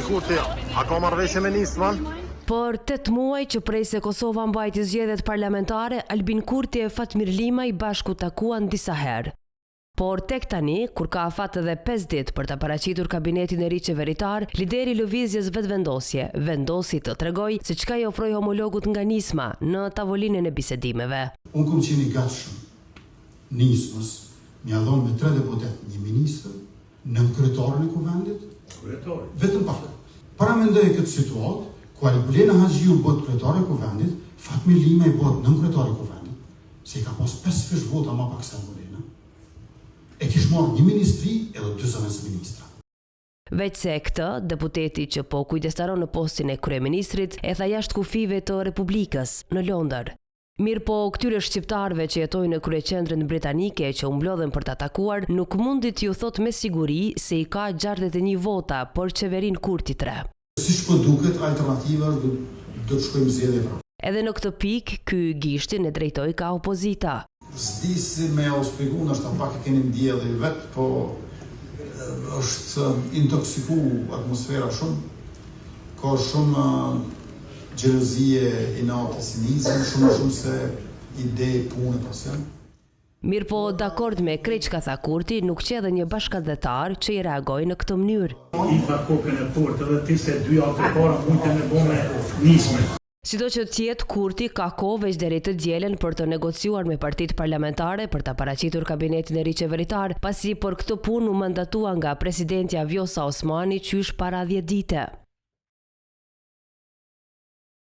Kurti, a ka marrëveshje me Nisman? Por 8 muaj që prej se Kosova mbajti zgjedhjet parlamentare, Albin Kurti e Fatmir Limaj bashku takuan disa herë. Por tek tani, kur ka afat edhe 5 ditë për të paraqitur kabinetin e ri qeveritar, lideri i lëvizjes vetvendosje vendosi të tregoj se çka i ofroi homologut nga Nisma në tavolinën e bisedimeve. Unë kom qeni gatshëm Nismës, mja dhonë me 3 deputet, 1 ministër, 9 kryetarën e kuvendit, vetëm pak. Para mendoj këtë situatë, ku Albulena Haxhiu bëhet kryetare e kuvendit, Fatmir Limaj bëhet 9 kryetare e kuvendit, se i ka pas 5 fish vota ma pak se Albulena. E kish marrë 1 ministri edhe 2 zëvendës ministra. Veç se këtë, deputeti që po kujdestaron në postin e kryeministrit e tha jashtë kufive të Republikës në Londër. Mirë po, këtyre shqiptarëve që jetojnë në kryeqendrën britanike që u mblodhen për ta takuar, nuk mundit ju thot me siguri se i ka 61 vota për qeverin Kurti 3. Siç po duket, alternativa do të shkojmë zgjedhje pra. Edhe në këtë pikë, ky gishtin e drejtoi ka opozita. S'di si me u shpjegu, nështë pak e keni ndjellë vetë, po është intoksiku atmosfera shumë, ka shumë gjelozie, inate, sinizëm, shumë se ide, punë, pasion. Mirë po, dakord me krejt që ka tha Kurti, nuk që edhe një bashkëdhetar që i reagoj në këtë mënyrë. I tha kokën e fortë edhe ti se 2 javë përpara mund të me bëme Nismën. Sido që tjetë, Kurti ka kohë veç deri të dielen për të negociuar me partitë parlamentare për të paraqitur kabinetin e ri qeveritar, pasi për këtë punë u mandatua nga presidentja Vjosa Osmani qysh para 10 dite.